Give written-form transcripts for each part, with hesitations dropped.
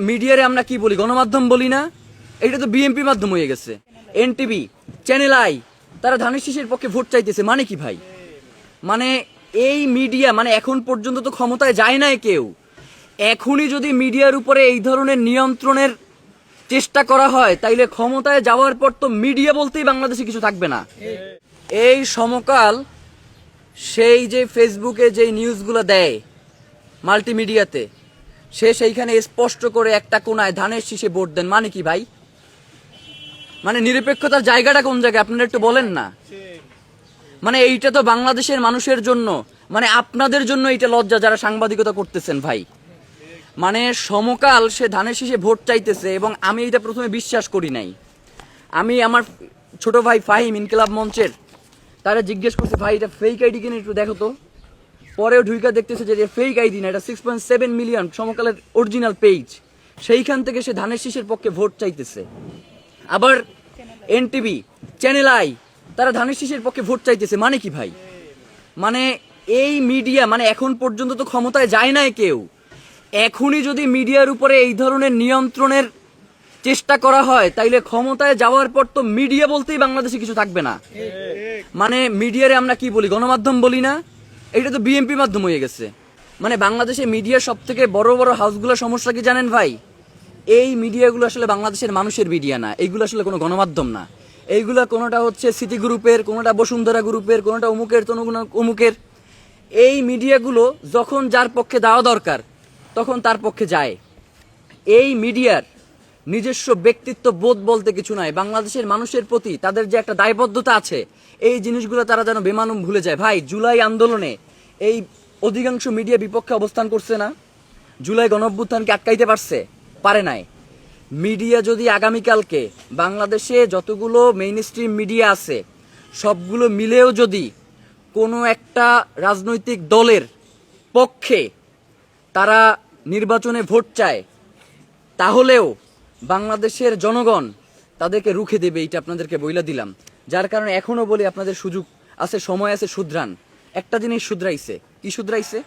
মিডিয়ারে আমরা কি বলি, গণমাধ্যম বলি না? এটা তো বিএনপি মাধ্যম হয়ে গেছে। এনটিভি, চ্যানেল আই, তারা ধানের শীষের পক্ষে ভোট চাইতেছে মানে কি ভাই? মানে এই মিডিয়া, মানে এখন পর্যন্ত তো ক্ষমতায় যায় নাই কেউ। এখনই যদি মিডিয়ার উপরে এই ধরনের নিয়ন্ত্রণের চেষ্টা করা হয়, তাইলে ক্ষমতায় যাওয়ার পর তো মিডিয়া বলতেই বাংলাদেশে কিছু থাকবে না। এই সমকাল সেই যে ফেসবুকে যে নিউজগুলো দেয় মাল্টিমিডিয়াতে, সে সেইখানে স্পষ্ট করে একটা কোনায় ধানের শীষে ভোট দেন মানে কি ভাই? মানে নিরপেক্ষতার জায়গাটা কোন জায়গায় আপনারা একটু বলেন না। মানে এইটা তো বাংলাদেশের মানুষের জন্য, মানে আপনাদের জন্য এইটা লজ্জা যারা সাংবাদিকতা করতেছেন ভাই। মানে সমকাল সে ধানের শীষে ভোট চাইতেছে, এবং আমি এটা প্রথমে বিশ্বাস করি নাই। আমি আমার ছোট ভাই ফাহিম ইনকিলাব মঞ্চের, তারা জিজ্ঞেস করছে ভাই এটা ফেক আইডি কিনে একটু দেখো তো। পরেও ঢুইকা দেখতেছে যে এটা ফেক আইডি না, এটা 6.7 মিলিয়ন সমকালের অরিজিনাল পেজ। সেইখান থেকে সে ধানের শীষের পক্ষে ভোট চাইতেছে। আবার এনটিভি, চ্যানেল আই, তারা ধানের শীষের পক্ষে ভোট চাইতেছে মানে কি ভাই? মানে এই মিডিয়া, মানে এখন পর্যন্ত তো ক্ষমতায় যায় নাই কেউ। এখনই যদি মিডিয়ার উপরে এই ধরনের নিয়ন্ত্রণের চেষ্টা করা হয়, তাইলে ক্ষমতায় যাওয়ার পর তো মিডিয়া বলতেই বাংলাদেশে কিছু থাকবে না। মানে মিডিয়ারে আমরা কি বলি, গণমাধ্যম বলি না? এটা তো বিএনপি মাধ্যম হয়ে গেছে। মানে বাংলাদেশে মিডিয়ার সব থেকে বড় বড় হাউসগুলোর সমস্যা কি জানেন ভাই? এই মিডিয়াগুলো আসলে বাংলাদেশের মানুষের মিডিয়া না, এইগুলো আসলে কোনো গণমাধ্যম না। এইগুলো কোনোটা হচ্ছে সিটি গ্রুপের, কোনোটা বসুন্ধরা গ্রুপের, কোনোটা অমুকের, অমুকের। এই মিডিয়াগুলো যখন যার পক্ষে দেওয়া দরকার তখন তার পক্ষে যায়। এই মিডিয়ার নিজস্ব ব্যক্তিত্ব বোধ বলতে কিছু নাই। বাংলাদেশের মানুষের প্রতি তাদের যে একটা দায়বদ্ধতা আছে, এই জিনিসগুলো তারা যেন বেমানুম ভুলে যায়। ভাই, জুলাই আন্দোলনে এই অধিকাংশ মিডিয়া বিপক্ষে অবস্থান করছে না? জুলাই গণঅভ্যুত্থানকে আটকাইতে পারছে? পারে নাই। মিডিয়া যদি আগামীকালকে বাংলাদেশে যতগুলো মেইন স্ট্রিম মিডিয়া আছে সবগুলো মিলেও যদি কোনো একটা রাজনৈতিক দলের পক্ষে তারা নির্বাচনে ভোট চায়, তাহলেও বাংলাদেশের জনগণ তাদেরকে রুখে দেবে, এইটা আপনাদেরকে বইলা দিলাম। যার কারণে এখনো বলি আপনাদের সুযোগ আছে, সময় আছে, শুধরান। একটা জিনিস শুধরাইছে, কি শুধরাইছে?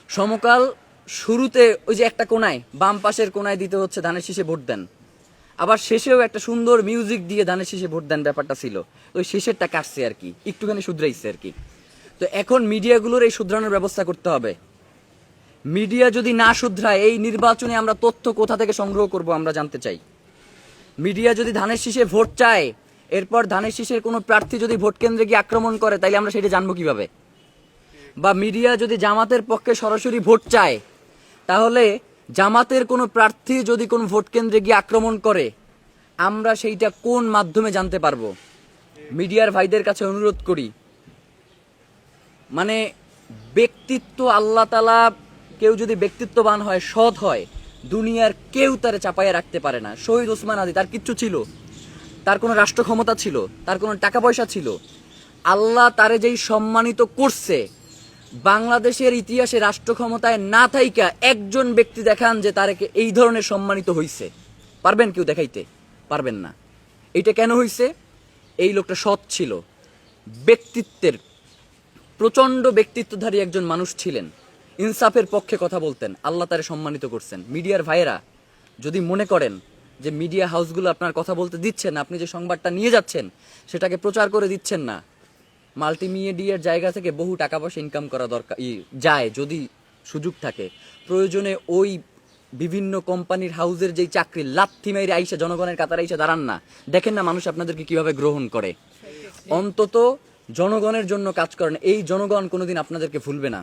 সমকাল শুরুতে ওই যে একটা কোনায়, বাম পাশের কোনায় দিতে হচ্ছে ধানের শীষে ভোট দেন, আবার শেষেও একটা সুন্দর মিউজিক দিয়ে ধানের শীষে ভোট দেন, ব্যাপারটা ছিল ওই শেষেরটা কাটছে আর কি, একটুখানি শুধরাইছে আর কি। তো এখন মিডিয়াগুলোর এই শুধরানোর ব্যবস্থা করতে হবে। মিডিয়া যদি না শুধরায়, এই নির্বাচনে আমরা তথ্য কোথা থেকে সংগ্রহ করব আমরা জানতে চাই। মিডিয়া যদি ধানের শীষে ভোট চায়, এরপর ধানের শীষের কোনো প্রার্থী যদি ভোট কেন্দ্রে গিয়ে আক্রমণ করে, তাইলে আমরা সেটা জানবো কিভাবে? বা মিডিয়া যদি জামাতের পক্ষে সরাসরি ভোট চায়, তাহলে জামাতের কোনো প্রার্থী যদি কোনো ভোট কেন্দ্রে গিয়ে আক্রমণ করে, আমরা সেইটা কোন মাধ্যমে জানতে পারবো? মিডিয়ার ভাইদের কাছে অনুরোধ করি, মানে ব্যক্তিত্ব আল্লাহ তাআলা, কেউ যদি ব্যক্তিত্ববান হয়, সৎ হয়, দুনিয়ার কেউ তারে চাপাইয়া রাখতে পারে না। শহীদ ওসমান আলী, তার কিচ্ছু ছিল, তার কোনো রাষ্ট্র ক্ষমতা ছিল, তার কোনো টাকা পয়সা ছিল, আল্লাহ তারে যেই সম্মানিত করছে, বাংলাদেশের ইতিহাসে রাষ্ট্র ক্ষমতায় না থাইকা একজন ব্যক্তি দেখান যে তারে এই ধরনের সম্মানিত হইছে? পারবেন কেউ দেখাইতে? পারবেন না। এইটা কেন হইছে? এই লোকটা সৎ ছিল, ব্যক্তিত্বের, প্রচন্ড ব্যক্তিত্বধারী একজন মানুষ ছিলেন, ইনসাফের পক্ষে কথা বলতেন, আল্লাহ তারে সম্মানিত করছেন। মিডিয়ার ভাইয়েরা যদি মনে করেন যে মিডিয়া হাউসগুলো আপনার কথা বলতে দিচ্ছেন, আপনি যে সংবাদটা নিয়ে যাচ্ছেন সেটাকে প্রচার করে দিচ্ছেন না, মাল্টিমিডিয়ার জায়গা থেকে বহু টাকা পয়সা ইনকাম করা দরকার যায় যদি সুযোগ থাকে। প্রয়োজনে ওই বিভিন্ন কোম্পানির হাউসের যেই চাকরি লাথি মেরে আইসা জনগণের কাতারে আইসা দাঁড়ান না, দেখেন না মানুষ আপনাদেরকে কিভাবে গ্রহণ করে। অন্তত জনগণের জন্য কাজ করেন, এই জনগণ কোনোদিন আপনাদেরকে ভুলবে না।